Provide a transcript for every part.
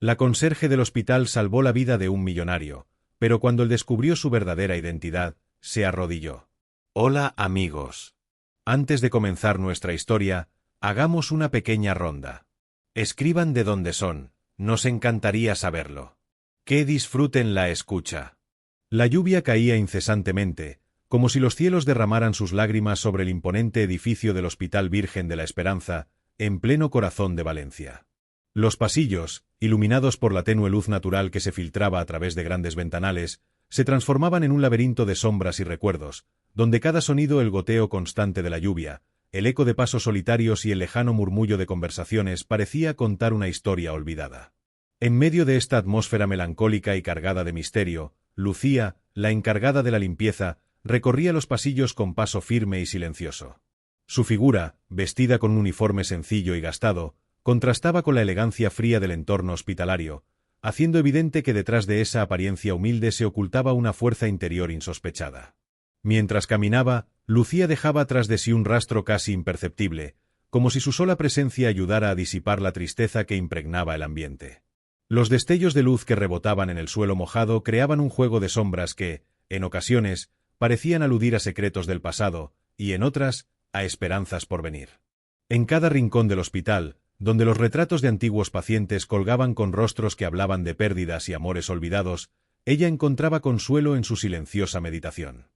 La conserje del hospital salvó la vida de un millonario, pero cuando él descubrió su verdadera identidad, se arrodilló. Hola, amigos. Antes de comenzar nuestra historia, hagamos una pequeña ronda. Escriban de dónde son, nos encantaría saberlo. Que disfruten la escucha. La lluvia caía incesantemente, como si los cielos derramaran sus lágrimas sobre el imponente edificio del Hospital Virgen de la Esperanza, en pleno corazón de Valencia. Los pasillos, iluminados por la tenue luz natural que se filtraba a través de grandes ventanales, se transformaban en un laberinto de sombras y recuerdos, donde cada sonido, el goteo constante de la lluvia, el eco de pasos solitarios y el lejano murmullo de conversaciones parecía contar una historia olvidada. En medio de esta atmósfera melancólica y cargada de misterio, Lucía, la encargada de la limpieza, recorría los pasillos con paso firme y silencioso. Su figura, vestida con un uniforme sencillo y gastado, contrastaba con la elegancia fría del entorno hospitalario, haciendo evidente que detrás de esa apariencia humilde se ocultaba una fuerza interior insospechada. Mientras caminaba, Lucía dejaba tras de sí un rastro casi imperceptible, como si su sola presencia ayudara a disipar la tristeza que impregnaba el ambiente. Los destellos de luz que rebotaban en el suelo mojado creaban un juego de sombras que, en ocasiones, parecían aludir a secretos del pasado, y en otras, a esperanzas por venir. En cada rincón del hospital, donde los retratos de antiguos pacientes colgaban con rostros que hablaban de pérdidas y amores olvidados, ella encontraba consuelo en su silenciosa meditación.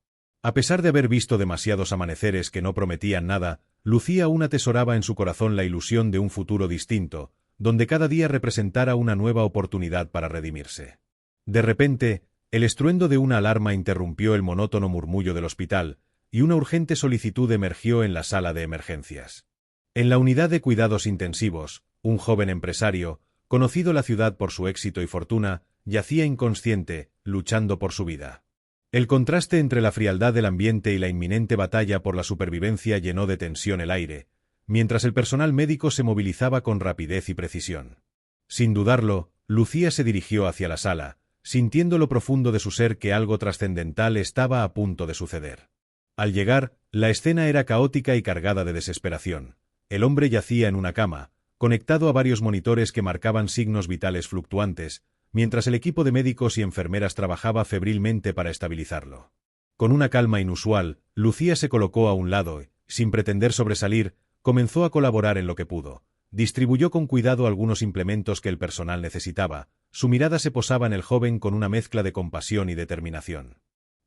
A pesar de haber visto demasiados amaneceres que no prometían nada, Lucía aún atesoraba en su corazón la ilusión de un futuro distinto, donde cada día representara una nueva oportunidad para redimirse. De repente, el estruendo de una alarma interrumpió el monótono murmullo del hospital, y una urgente solicitud emergió en la sala de emergencias. En la unidad de cuidados intensivos, un joven empresario, conocido en la ciudad por su éxito y fortuna, yacía inconsciente, luchando por su vida. El contraste entre la frialdad del ambiente y la inminente batalla por la supervivencia llenó de tensión el aire, mientras el personal médico se movilizaba con rapidez y precisión. Sin dudarlo, Lucía se dirigió hacia la sala, sintiendo lo profundo de su ser que algo trascendental estaba a punto de suceder. Al llegar, la escena era caótica y cargada de desesperación. El hombre yacía en una cama, conectado a varios monitores que marcaban signos vitales fluctuantes, mientras el equipo de médicos y enfermeras trabajaba febrilmente para estabilizarlo. Con una calma inusual, Lucía se colocó a un lado y, sin pretender sobresalir, comenzó a colaborar en lo que pudo. Distribuyó con cuidado algunos implementos que el personal necesitaba. Su mirada se posaba en el joven con una mezcla de compasión y determinación.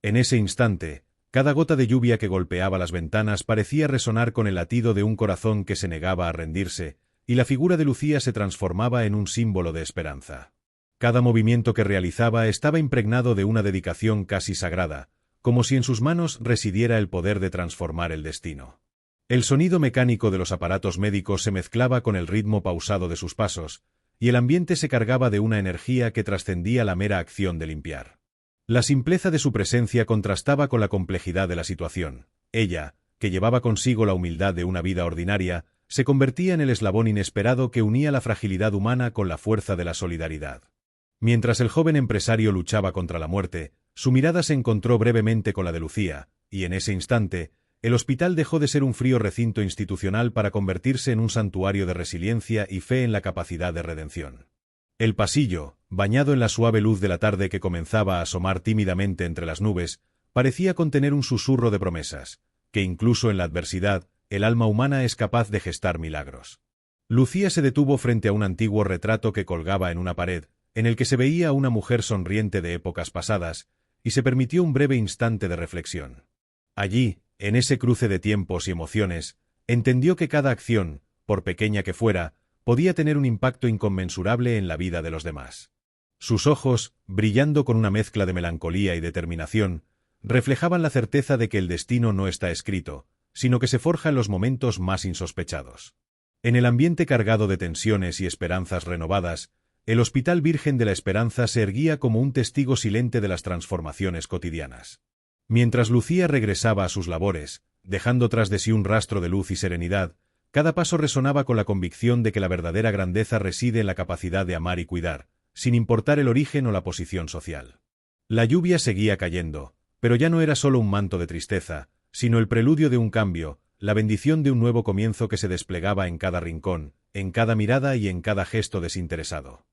En ese instante, cada gota de lluvia que golpeaba las ventanas parecía resonar con el latido de un corazón que se negaba a rendirse, y la figura de Lucía se transformaba en un símbolo de esperanza. Cada movimiento que realizaba estaba impregnado de una dedicación casi sagrada, como si en sus manos residiera el poder de transformar el destino. El sonido mecánico de los aparatos médicos se mezclaba con el ritmo pausado de sus pasos, y el ambiente se cargaba de una energía que trascendía la mera acción de limpiar. La simpleza de su presencia contrastaba con la complejidad de la situación. Ella, que llevaba consigo la humildad de una vida ordinaria, se convertía en el eslabón inesperado que unía la fragilidad humana con la fuerza de la solidaridad. Mientras el joven empresario luchaba contra la muerte, su mirada se encontró brevemente con la de Lucía, y en ese instante, el hospital dejó de ser un frío recinto institucional para convertirse en un santuario de resiliencia y fe en la capacidad de redención. El pasillo, bañado en la suave luz de la tarde que comenzaba a asomar tímidamente entre las nubes, parecía contener un susurro de promesas, que incluso en la adversidad, el alma humana es capaz de gestar milagros. Lucía se detuvo frente a un antiguo retrato que colgaba en una pared, en el que se veía a una mujer sonriente de épocas pasadas, y se permitió un breve instante de reflexión. Allí, en ese cruce de tiempos y emociones, entendió que cada acción, por pequeña que fuera, podía tener un impacto inconmensurable en la vida de los demás. Sus ojos, brillando con una mezcla de melancolía y determinación, reflejaban la certeza de que el destino no está escrito, sino que se forja en los momentos más insospechados. En el ambiente cargado de tensiones y esperanzas renovadas, el Hospital Virgen de la Esperanza se erguía como un testigo silente de las transformaciones cotidianas. Mientras Lucía regresaba a sus labores, dejando tras de sí un rastro de luz y serenidad, cada paso resonaba con la convicción de que la verdadera grandeza reside en la capacidad de amar y cuidar, sin importar el origen o la posición social. La lluvia seguía cayendo, pero ya no era solo un manto de tristeza, sino el preludio de un cambio, la bendición de un nuevo comienzo que se desplegaba en cada rincón, en cada mirada y en cada gesto desinteresado.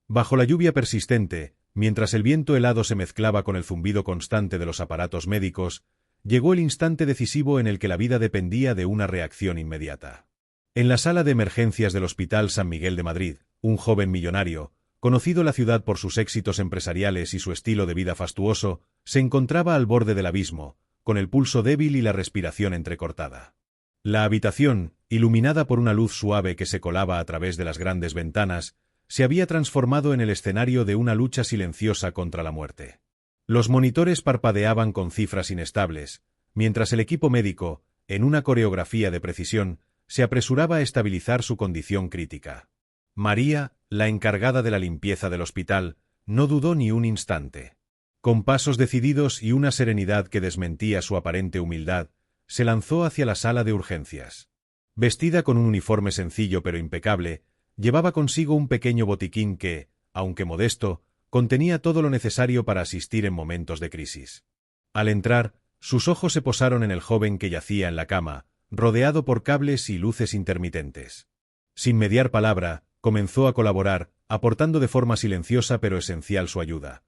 Bajo la lluvia persistente, mientras el viento helado se mezclaba con el zumbido constante de los aparatos médicos, llegó el instante decisivo en el que la vida dependía de una reacción inmediata. En la sala de emergencias del Hospital San Miguel de Madrid, un joven millonario, conocido en la ciudad por sus éxitos empresariales y su estilo de vida fastuoso, se encontraba al borde del abismo, con el pulso débil y la respiración entrecortada. La habitación, iluminada por una luz suave que se colaba a través de las grandes ventanas, se había transformado en el escenario de una lucha silenciosa contra la muerte. Los monitores parpadeaban con cifras inestables, mientras el equipo médico, en una coreografía de precisión, se apresuraba a estabilizar su condición crítica. María, la encargada de la limpieza del hospital, no dudó ni un instante. Con pasos decididos y una serenidad que desmentía su aparente humildad, se lanzó hacia la sala de urgencias. Vestida con un uniforme sencillo pero impecable, llevaba consigo un pequeño botiquín que, aunque modesto, contenía todo lo necesario para asistir en momentos de crisis. Al entrar, sus ojos se posaron en el joven que yacía en la cama, rodeado por cables y luces intermitentes. Sin mediar palabra, comenzó a colaborar, aportando de forma silenciosa pero esencial su ayuda.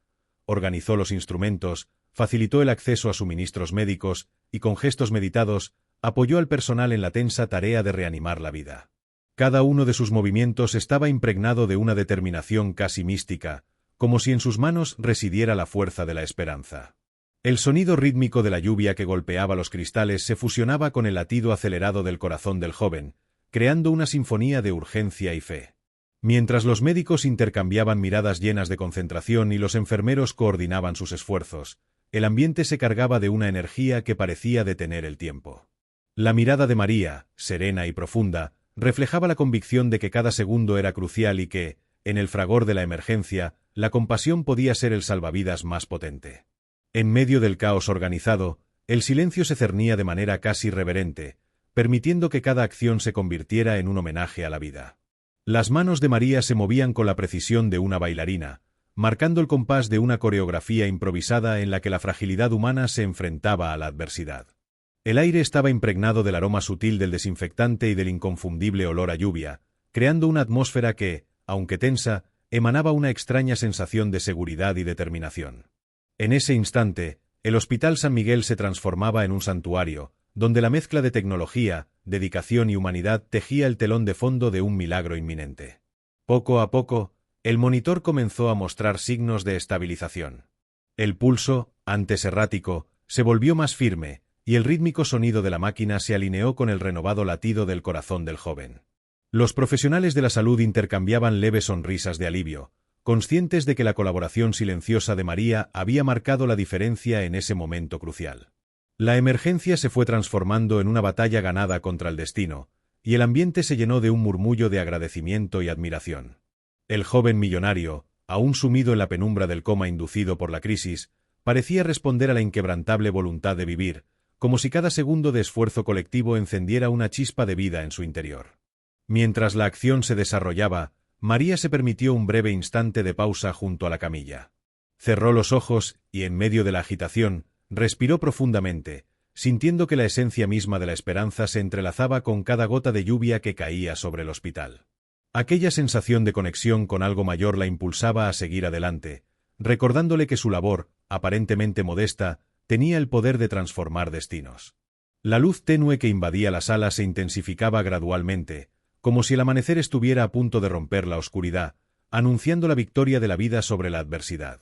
Organizó los instrumentos, facilitó el acceso a suministros médicos y, con gestos meditados, apoyó al personal en la tensa tarea de reanimar la vida. Cada uno de sus movimientos estaba impregnado de una determinación casi mística, como si en sus manos residiera la fuerza de la esperanza. El sonido rítmico de la lluvia que golpeaba los cristales se fusionaba con el latido acelerado del corazón del joven, creando una sinfonía de urgencia y fe. Mientras los médicos intercambiaban miradas llenas de concentración y los enfermeros coordinaban sus esfuerzos, el ambiente se cargaba de una energía que parecía detener el tiempo. La mirada de María, serena y profunda, reflejaba la convicción de que cada segundo era crucial y que, en el fragor de la emergencia, la compasión podía ser el salvavidas más potente. En medio del caos organizado, el silencio se cernía de manera casi reverente, permitiendo que cada acción se convirtiera en un homenaje a la vida. Las manos de María se movían con la precisión de una bailarina, marcando el compás de una coreografía improvisada en la que la fragilidad humana se enfrentaba a la adversidad. El aire estaba impregnado del aroma sutil del desinfectante y del inconfundible olor a lluvia, creando una atmósfera que, aunque tensa, emanaba una extraña sensación de seguridad y determinación. En ese instante, el Hospital San Miguel se transformaba en un santuario, donde la mezcla de tecnología, dedicación y humanidad tejía el telón de fondo de un milagro inminente. Poco a poco, el monitor comenzó a mostrar signos de estabilización. El pulso, antes errático, se volvió más firme, y el rítmico sonido de la máquina se alineó con el renovado latido del corazón del joven. Los profesionales de la salud intercambiaban leves sonrisas de alivio, conscientes de que la colaboración silenciosa de María había marcado la diferencia en ese momento crucial. La emergencia se fue transformando en una batalla ganada contra el destino, y el ambiente se llenó de un murmullo de agradecimiento y admiración. El joven millonario, aún sumido en la penumbra del coma inducido por la crisis, parecía responder a la inquebrantable voluntad de vivir, como si cada segundo de esfuerzo colectivo encendiera una chispa de vida en su interior. Mientras la acción se desarrollaba, María se permitió un breve instante de pausa junto a la camilla. Cerró los ojos y, en medio de la agitación, respiró profundamente, sintiendo que la esencia misma de la esperanza se entrelazaba con cada gota de lluvia que caía sobre el hospital. Aquella sensación de conexión con algo mayor la impulsaba a seguir adelante, recordándole que su labor, aparentemente modesta, tenía el poder de transformar destinos. La luz tenue que invadía la sala se intensificaba gradualmente, como si el amanecer estuviera a punto de romper la oscuridad, anunciando la victoria de la vida sobre la adversidad.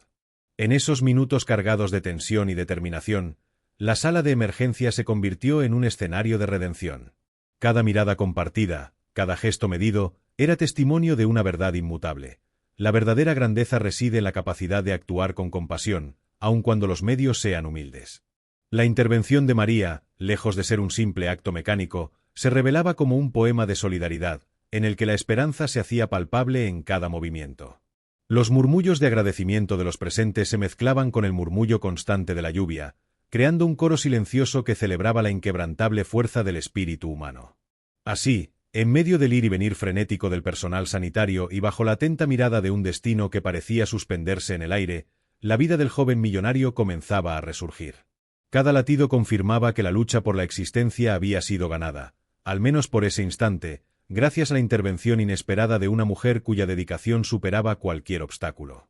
En esos minutos cargados de tensión y determinación, la sala de emergencia se convirtió en un escenario de redención. Cada mirada compartida, cada gesto medido, era testimonio de una verdad inmutable. La verdadera grandeza reside en la capacidad de actuar con compasión, aun cuando los medios sean humildes. La intervención de María, lejos de ser un simple acto mecánico, se revelaba como un poema de solidaridad, en el que la esperanza se hacía palpable en cada movimiento. Los murmullos de agradecimiento de los presentes se mezclaban con el murmullo constante de la lluvia, creando un coro silencioso que celebraba la inquebrantable fuerza del espíritu humano. Así, en medio del ir y venir frenético del personal sanitario y bajo la atenta mirada de un destino que parecía suspenderse en el aire, la vida del joven millonario comenzaba a resurgir. Cada latido confirmaba que la lucha por la existencia había sido ganada, al menos por ese instante, gracias a la intervención inesperada de una mujer cuya dedicación superaba cualquier obstáculo.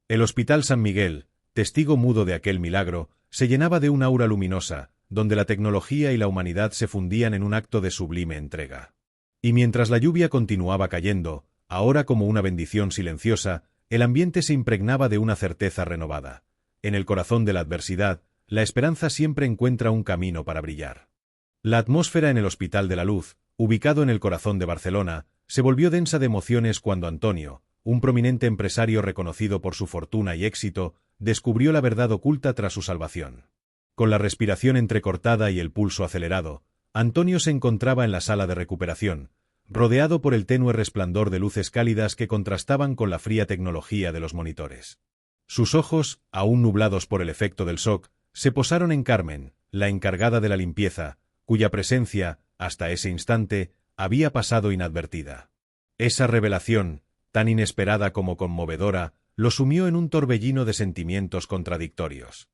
El Hospital San Miguel, testigo mudo de aquel milagro, se llenaba de un aura luminosa, donde la tecnología y la humanidad se fundían en un acto de sublime entrega. Y mientras la lluvia continuaba cayendo, ahora como una bendición silenciosa, el ambiente se impregnaba de una certeza renovada. En el corazón de la adversidad, la esperanza siempre encuentra un camino para brillar. La atmósfera en el Hospital de la Luz, ubicado en el corazón de Barcelona, se volvió densa de emociones cuando Antonio, un prominente empresario reconocido por su fortuna y éxito, descubrió la verdad oculta tras su salvación. Con la respiración entrecortada y el pulso acelerado, Antonio se encontraba en la sala de recuperación, rodeado por el tenue resplandor de luces cálidas que contrastaban con la fría tecnología de los monitores. Sus ojos, aún nublados por el efecto del shock, se posaron en Carmen, la encargada de la limpieza, cuya presencia, hasta ese instante, había pasado inadvertida. Esa revelación, tan inesperada como conmovedora, lo sumió en un torbellino de sentimientos contradictorios.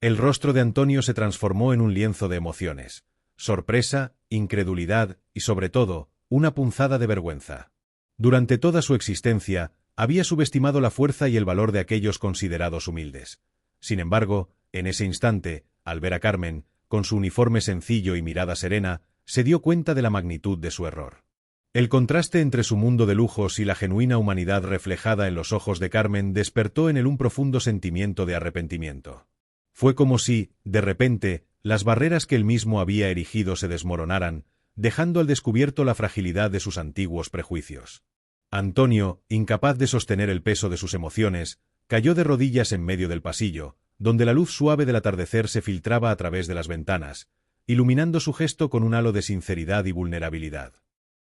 El rostro de Antonio se transformó en un lienzo de emociones: sorpresa, incredulidad y, sobre todo, una punzada de vergüenza. Durante toda su existencia, había subestimado la fuerza y el valor de aquellos considerados humildes. Sin embargo, en ese instante, al ver a Carmen, con su uniforme sencillo y mirada serena, se dio cuenta de la magnitud de su error. El contraste entre su mundo de lujos y la genuina humanidad reflejada en los ojos de Carmen despertó en él un profundo sentimiento de arrepentimiento. Fue como si, de repente, las barreras que él mismo había erigido se desmoronaran, dejando al descubierto la fragilidad de sus antiguos prejuicios. Antonio, incapaz de sostener el peso de sus emociones, cayó de rodillas en medio del pasillo, donde la luz suave del atardecer se filtraba a través de las ventanas, iluminando su gesto con un halo de sinceridad y vulnerabilidad.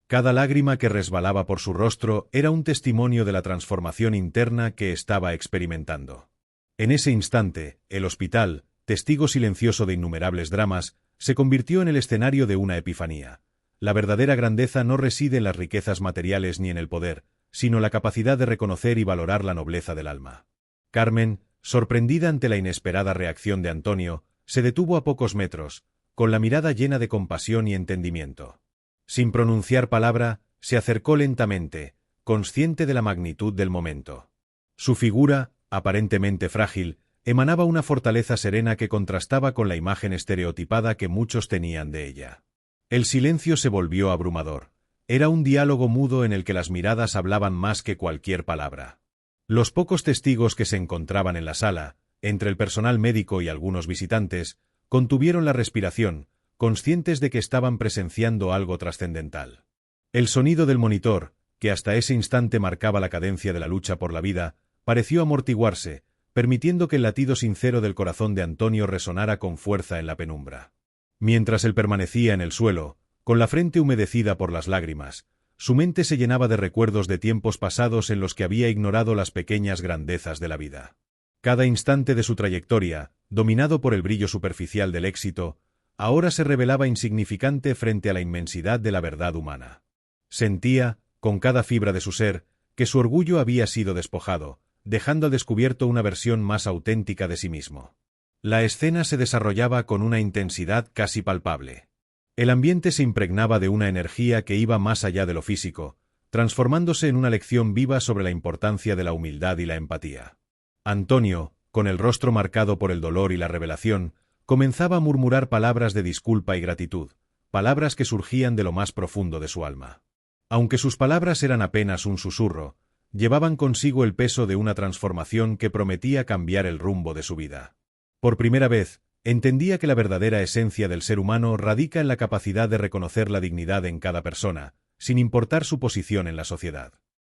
Cada lágrima que resbalaba por su rostro era un testimonio de la transformación interna que estaba experimentando. En ese instante, el hospital, testigo silencioso de innumerables dramas, se convirtió en el escenario de una epifanía. La verdadera grandeza no reside en las riquezas materiales ni en el poder, sino en la capacidad de reconocer y valorar la nobleza del alma. Carmen, sorprendida ante la inesperada reacción de Antonio, se detuvo a pocos metros, con la mirada llena de compasión y entendimiento. Sin pronunciar palabra, se acercó lentamente, consciente de la magnitud del momento. Su figura, aparentemente frágil, emanaba una fortaleza serena que contrastaba con la imagen estereotipada que muchos tenían de ella. El silencio se volvió abrumador. Era un diálogo mudo en el que las miradas hablaban más que cualquier palabra. Los pocos testigos que se encontraban en la sala, entre el personal médico y algunos visitantes, contuvieron la respiración, conscientes de que estaban presenciando algo trascendental. El sonido del monitor, que hasta ese instante marcaba la cadencia de la lucha por la vida, pareció amortiguarse, permitiendo que el latido sincero del corazón de Antonio resonara con fuerza en la penumbra. Mientras él permanecía en el suelo, con la frente humedecida por las lágrimas, su mente se llenaba de recuerdos de tiempos pasados en los que había ignorado las pequeñas grandezas de la vida. Cada instante de su trayectoria, dominado por el brillo superficial del éxito, ahora se revelaba insignificante frente a la inmensidad de la verdad humana. Sentía, con cada fibra de su ser, que su orgullo había sido despojado, dejando al descubierto una versión más auténtica de sí mismo. La escena se desarrollaba con una intensidad casi palpable. El ambiente se impregnaba de una energía que iba más allá de lo físico, transformándose en una lección viva sobre la importancia de la humildad y la empatía. Antonio, con el rostro marcado por el dolor y la revelación, comenzaba a murmurar palabras de disculpa y gratitud, palabras que surgían de lo más profundo de su alma. Aunque sus palabras eran apenas un susurro, llevaban consigo el peso de una transformación que prometía cambiar el rumbo de su vida. Por primera vez, entendía que la verdadera esencia del ser humano radica en la capacidad de reconocer la dignidad en cada persona, sin importar su posición en la sociedad.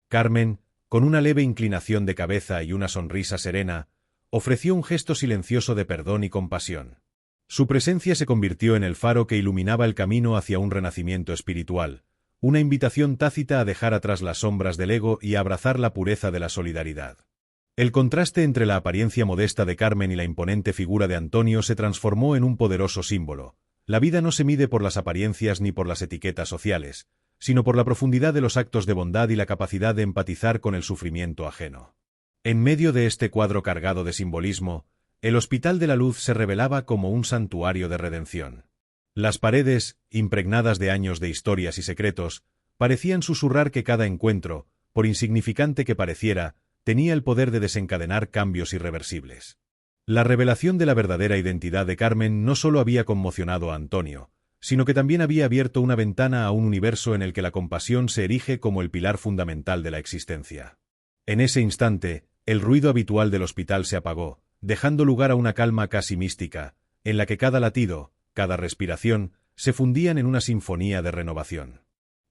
Carmen, con una leve inclinación de cabeza y una sonrisa serena, ofreció un gesto silencioso de perdón y compasión. Su presencia se convirtió en el faro que iluminaba el camino hacia un renacimiento espiritual, una invitación tácita a dejar atrás las sombras del ego y a abrazar la pureza de la solidaridad. El contraste entre la apariencia modesta de Carmen y la imponente figura de Antonio se transformó en un poderoso símbolo. La vida no se mide por las apariencias ni por las etiquetas sociales, sino por la profundidad de los actos de bondad y la capacidad de empatizar con el sufrimiento ajeno. En medio de este cuadro cargado de simbolismo, el Hospital de la Luz se revelaba como un santuario de redención. Las paredes, impregnadas de años de historias y secretos, parecían susurrar que cada encuentro, por insignificante que pareciera, tenía el poder de desencadenar cambios irreversibles. La revelación de la verdadera identidad de Carmen no solo había conmocionado a Antonio, sino que también había abierto una ventana a un universo en el que la compasión se erige como el pilar fundamental de la existencia. En ese instante, el ruido habitual del hospital se apagó, dejando lugar a una calma casi mística, en la que cada latido, cada respiración, se fundían en una sinfonía de renovación.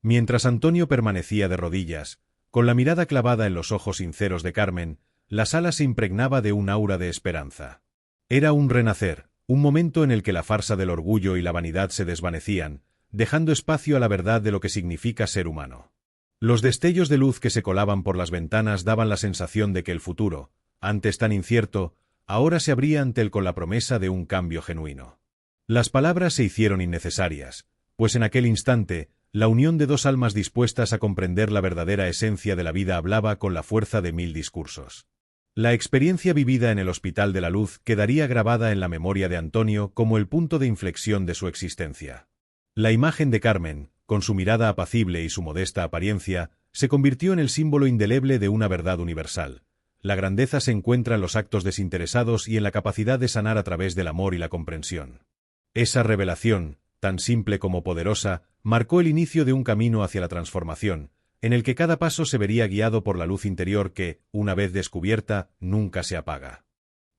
Mientras Antonio permanecía de rodillas, con la mirada clavada en los ojos sinceros de Carmen, la sala se impregnaba de un aura de esperanza. Era un renacer, un momento en el que la farsa del orgullo y la vanidad se desvanecían, dejando espacio a la verdad de lo que significa ser humano. Los destellos de luz que se colaban por las ventanas daban la sensación de que el futuro, antes tan incierto, ahora se abría ante él con la promesa de un cambio genuino. Las palabras se hicieron innecesarias, pues en aquel instante, la unión de dos almas dispuestas a comprender la verdadera esencia de la vida hablaba con la fuerza de 1000 discursos. La experiencia vivida en el Hospital de la Luz quedaría grabada en la memoria de Antonio como el punto de inflexión de su existencia. La imagen de Carmen, con su mirada apacible y su modesta apariencia, se convirtió en el símbolo indeleble de una verdad universal. La grandeza se encuentra en los actos desinteresados y en la capacidad de sanar a través del amor y la comprensión. Esa revelación, tan simple como poderosa, marcó el inicio de un camino hacia la transformación, en el que cada paso se vería guiado por la luz interior que, una vez descubierta, nunca se apaga.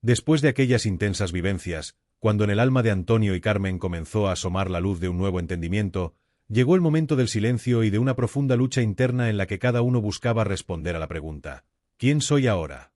Después de aquellas intensas vivencias, cuando en el alma de Antonio y Carmen comenzó a asomar la luz de un nuevo entendimiento, llegó el momento del silencio y de una profunda lucha interna en la que cada uno buscaba responder a la pregunta: ¿quién soy ahora?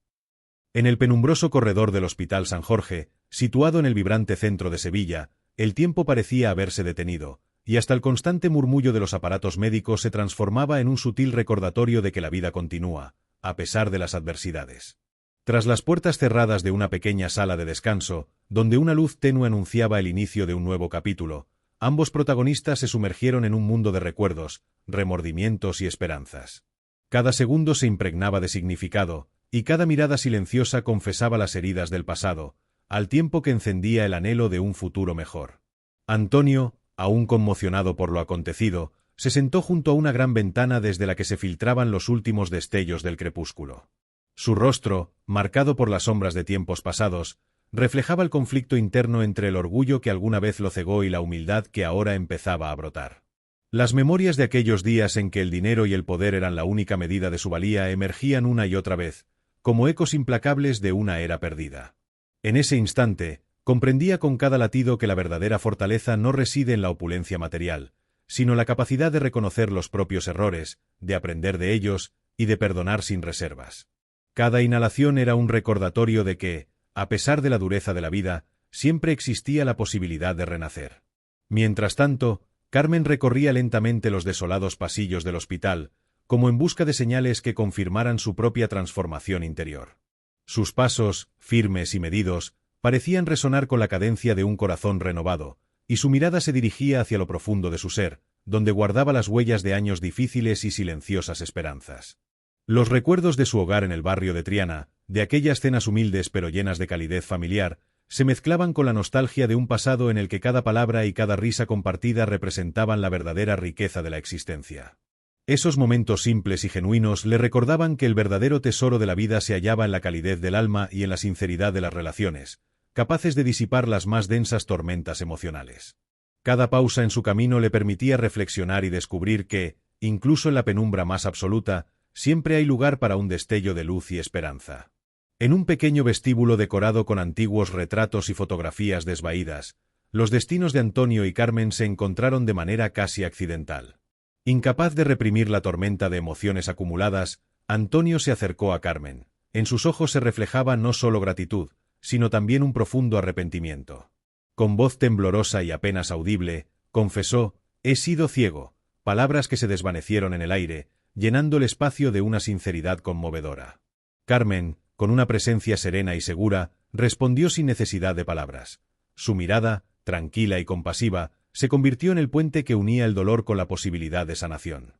En el penumbroso corredor del Hospital San Jorge, situado en el vibrante centro de Sevilla, el tiempo parecía haberse detenido, y hasta el constante murmullo de los aparatos médicos se transformaba en un sutil recordatorio de que la vida continúa, a pesar de las adversidades. Tras las puertas cerradas de una pequeña sala de descanso, donde una luz tenue anunciaba el inicio de un nuevo capítulo, ambos protagonistas se sumergieron en un mundo de recuerdos, remordimientos y esperanzas. Cada segundo se impregnaba de significado, y cada mirada silenciosa confesaba las heridas del pasado, al tiempo que encendía el anhelo de un futuro mejor. Antonio, aún conmocionado por lo acontecido, se sentó junto a una gran ventana desde la que se filtraban los últimos destellos del crepúsculo. Su rostro, marcado por las sombras de tiempos pasados, reflejaba el conflicto interno entre el orgullo que alguna vez lo cegó y la humildad que ahora empezaba a brotar. Las memorias de aquellos días en que el dinero y el poder eran la única medida de su valía emergían una y otra vez, como ecos implacables de una era perdida. En ese instante, comprendía con cada latido que la verdadera fortaleza no reside en la opulencia material, sino en la capacidad de reconocer los propios errores, de aprender de ellos y de perdonar sin reservas. Cada inhalación era un recordatorio de que, a pesar de la dureza de la vida, siempre existía la posibilidad de renacer. Mientras tanto, Carmen recorría lentamente los desolados pasillos del hospital, como en busca de señales que confirmaran su propia transformación interior. Sus pasos, firmes y medidos, parecían resonar con la cadencia de un corazón renovado, y su mirada se dirigía hacia lo profundo de su ser, donde guardaba las huellas de años difíciles y silenciosas esperanzas. Los recuerdos de su hogar en el barrio de Triana, de aquellas cenas humildes pero llenas de calidez familiar, se mezclaban con la nostalgia de un pasado en el que cada palabra y cada risa compartida representaban la verdadera riqueza de la existencia. Esos momentos simples y genuinos le recordaban que el verdadero tesoro de la vida se hallaba en la calidez del alma y en la sinceridad de las relaciones, capaces de disipar las más densas tormentas emocionales. Cada pausa en su camino le permitía reflexionar y descubrir que, incluso en la penumbra más absoluta, siempre hay lugar para un destello de luz y esperanza. En un pequeño vestíbulo decorado con antiguos retratos y fotografías desvaídas, los destinos de Antonio y Carmen se encontraron de manera casi accidental. Incapaz de reprimir la tormenta de emociones acumuladas, Antonio se acercó a Carmen. En sus ojos se reflejaba no solo gratitud, sino también un profundo arrepentimiento. Con voz temblorosa y apenas audible, confesó: «He sido ciego», palabras que se desvanecieron en el aire, llenando el espacio de una sinceridad conmovedora. Carmen, con una presencia serena y segura, respondió sin necesidad de palabras. Su mirada, tranquila y compasiva, se convirtió en el puente que unía el dolor con la posibilidad de sanación.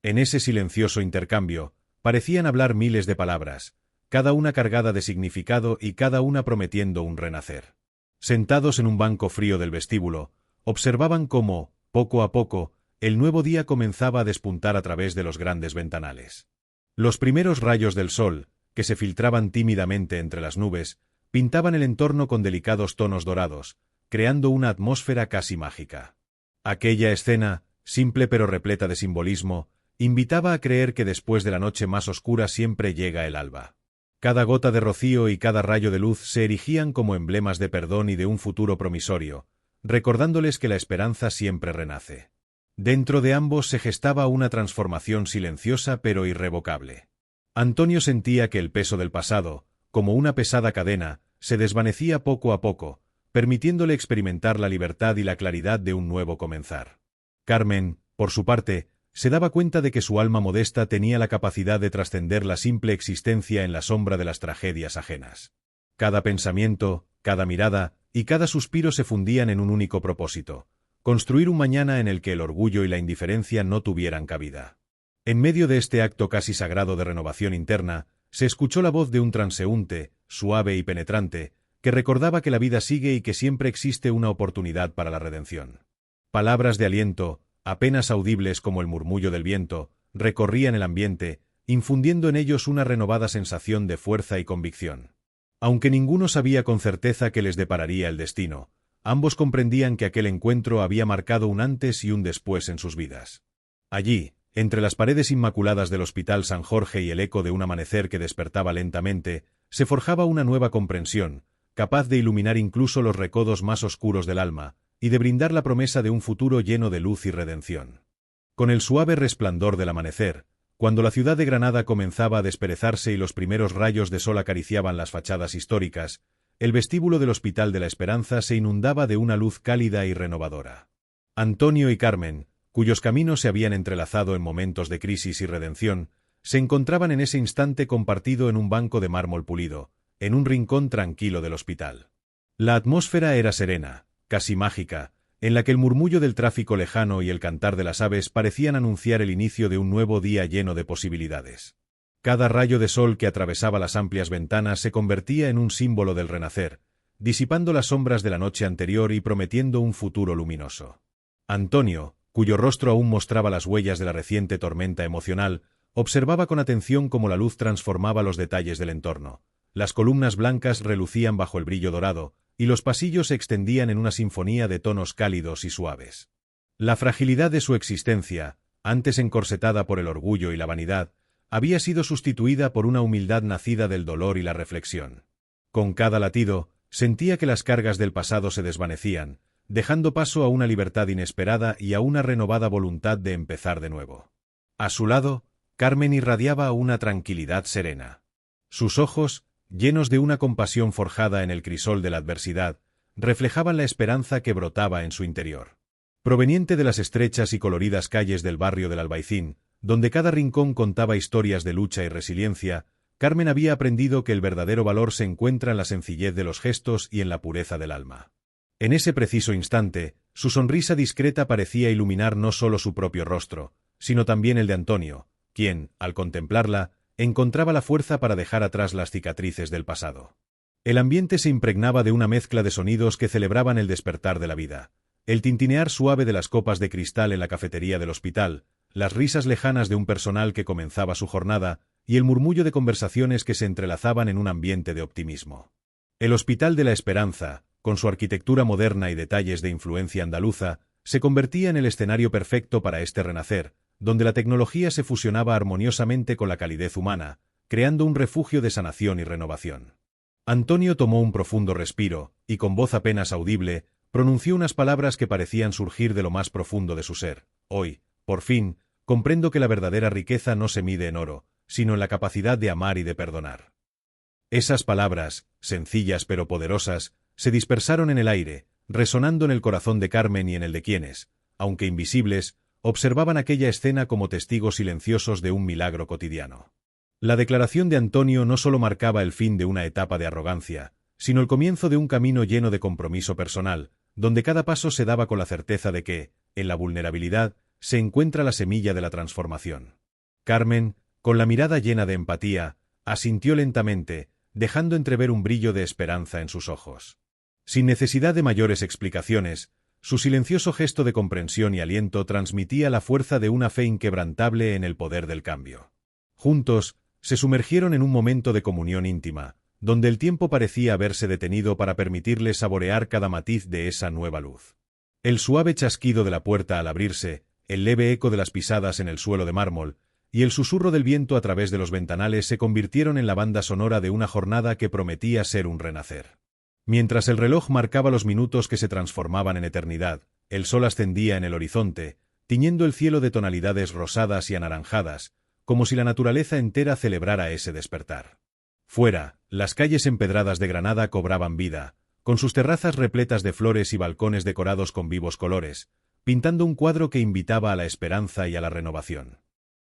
En ese silencioso intercambio, parecían hablar miles de palabras, cada una cargada de significado y cada una prometiendo un renacer. Sentados en un banco frío del vestíbulo, observaban cómo, poco a poco, el nuevo día comenzaba a despuntar a través de los grandes ventanales. Los primeros rayos del sol, que se filtraban tímidamente entre las nubes, pintaban el entorno con delicados tonos dorados, creando una atmósfera casi mágica. Aquella escena, simple pero repleta de simbolismo, invitaba a creer que después de la noche más oscura siempre llega el alba. Cada gota de rocío y cada rayo de luz se erigían como emblemas de perdón y de un futuro promisorio, recordándoles que la esperanza siempre renace. Dentro de ambos se gestaba una transformación silenciosa pero irrevocable. Antonio sentía que el peso del pasado, como una pesada cadena, se desvanecía poco a poco, permitiéndole experimentar la libertad y la claridad de un nuevo comenzar. Carmen, por su parte, se daba cuenta de que su alma modesta tenía la capacidad de trascender la simple existencia en la sombra de las tragedias ajenas. Cada pensamiento, cada mirada y cada suspiro se fundían en un único propósito: construir un mañana en el que el orgullo y la indiferencia no tuvieran cabida. En medio de este acto casi sagrado de renovación interna, se escuchó la voz de un transeúnte, suave y penetrante, que recordaba que la vida sigue y que siempre existe una oportunidad para la redención. Palabras de aliento, apenas audibles como el murmullo del viento, recorrían el ambiente, infundiendo en ellos una renovada sensación de fuerza y convicción. Aunque ninguno sabía con certeza qué les depararía el destino, ambos comprendían que aquel encuentro había marcado un antes y un después en sus vidas. Allí, entre las paredes inmaculadas del Hospital San Jorge y el eco de un amanecer que despertaba lentamente, se forjaba una nueva comprensión, capaz de iluminar incluso los recodos más oscuros del alma, y de brindar la promesa de un futuro lleno de luz y redención. Con el suave resplandor del amanecer, cuando la ciudad de Granada comenzaba a desperezarse y los primeros rayos de sol acariciaban las fachadas históricas, el vestíbulo del Hospital de la Esperanza se inundaba de una luz cálida y renovadora. Antonio y Carmen, cuyos caminos se habían entrelazado en momentos de crisis y redención, se encontraban en ese instante compartido en un banco de mármol pulido, en un rincón tranquilo del hospital. La atmósfera era serena, casi mágica, en la que el murmullo del tráfico lejano y el cantar de las aves parecían anunciar el inicio de un nuevo día lleno de posibilidades. Cada rayo de sol que atravesaba las amplias ventanas se convertía en un símbolo del renacer, disipando las sombras de la noche anterior y prometiendo un futuro luminoso. Antonio, cuyo rostro aún mostraba las huellas de la reciente tormenta emocional, observaba con atención cómo la luz transformaba los detalles del entorno. Las columnas blancas relucían bajo el brillo dorado, y los pasillos se extendían en una sinfonía de tonos cálidos y suaves. La fragilidad de su existencia, antes encorsetada por el orgullo y la vanidad, había sido sustituida por una humildad nacida del dolor y la reflexión. Con cada latido, sentía que las cargas del pasado se desvanecían, dejando paso a una libertad inesperada y a una renovada voluntad de empezar de nuevo. A su lado, Carmen irradiaba una tranquilidad serena. Sus ojos, llenos de una compasión forjada en el crisol de la adversidad, reflejaban la esperanza que brotaba en su interior. Proveniente de las estrechas y coloridas calles del barrio del Albaicín, donde cada rincón contaba historias de lucha y resiliencia, Carmen había aprendido que el verdadero valor se encuentra en la sencillez de los gestos y en la pureza del alma. En ese preciso instante, su sonrisa discreta parecía iluminar no solo su propio rostro, sino también el de Antonio, quien, al contemplarla, encontraba la fuerza para dejar atrás las cicatrices del pasado. El ambiente se impregnaba de una mezcla de sonidos que celebraban el despertar de la vida: el tintinear suave de las copas de cristal en la cafetería del hospital, las risas lejanas de un personal que comenzaba su jornada, y el murmullo de conversaciones que se entrelazaban en un ambiente de optimismo. El Hospital de la Esperanza, con su arquitectura moderna y detalles de influencia andaluza, se convertía en el escenario perfecto para este renacer, donde la tecnología se fusionaba armoniosamente con la calidez humana, creando un refugio de sanación y renovación. Antonio tomó un profundo respiro, y con voz apenas audible, pronunció unas palabras que parecían surgir de lo más profundo de su ser. Hoy, por fin, comprendo que la verdadera riqueza no se mide en oro, sino en la capacidad de amar y de perdonar. Esas palabras, sencillas pero poderosas, se dispersaron en el aire, resonando en el corazón de Carmen y en el de quienes, aunque invisibles, observaban aquella escena como testigos silenciosos de un milagro cotidiano. La declaración de Antonio no solo marcaba el fin de una etapa de arrogancia, sino el comienzo de un camino lleno de compromiso personal, donde cada paso se daba con la certeza de que, en la vulnerabilidad, se encuentra la semilla de la transformación. Carmen, con la mirada llena de empatía, asintió lentamente, dejando entrever un brillo de esperanza en sus ojos. Sin necesidad de mayores explicaciones, su silencioso gesto de comprensión y aliento transmitía la fuerza de una fe inquebrantable en el poder del cambio. Juntos, se sumergieron en un momento de comunión íntima, donde el tiempo parecía haberse detenido para permitirle saborear cada matiz de esa nueva luz. El suave chasquido de la puerta al abrirse, el leve eco de las pisadas en el suelo de mármol, y el susurro del viento a través de los ventanales se convirtieron en la banda sonora de una jornada que prometía ser un renacer. Mientras el reloj marcaba los minutos que se transformaban en eternidad, el sol ascendía en el horizonte, tiñendo el cielo de tonalidades rosadas y anaranjadas, como si la naturaleza entera celebrara ese despertar. Fuera, las calles empedradas de Granada cobraban vida, con sus terrazas repletas de flores y balcones decorados con vivos colores, pintando un cuadro que invitaba a la esperanza y a la renovación.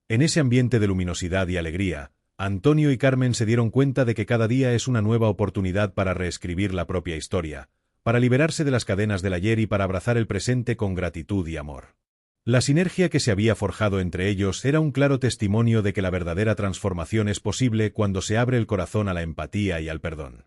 En ese ambiente de luminosidad y alegría, Antonio y Carmen se dieron cuenta de que cada día es una nueva oportunidad para reescribir la propia historia, para liberarse de las cadenas del ayer y para abrazar el presente con gratitud y amor. La sinergia que se había forjado entre ellos era un claro testimonio de que la verdadera transformación es posible cuando se abre el corazón a la empatía y al perdón.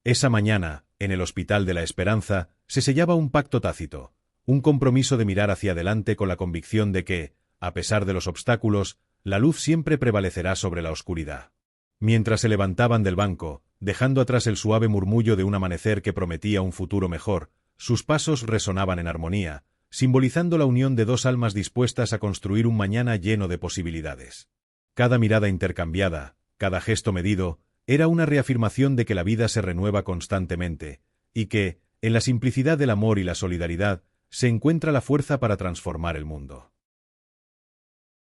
Esa mañana, en el Hospital de la Esperanza, se sellaba un pacto tácito, un compromiso de mirar hacia adelante con la convicción de que, a pesar de los obstáculos, la luz siempre prevalecerá sobre la oscuridad. Mientras se levantaban del banco, dejando atrás el suave murmullo de un amanecer que prometía un futuro mejor, sus pasos resonaban en armonía, simbolizando la unión de dos almas dispuestas a construir un mañana lleno de posibilidades. Cada mirada intercambiada, cada gesto medido, era una reafirmación de que la vida se renueva constantemente, y que, en la simplicidad del amor y la solidaridad, se encuentra la fuerza para transformar el mundo.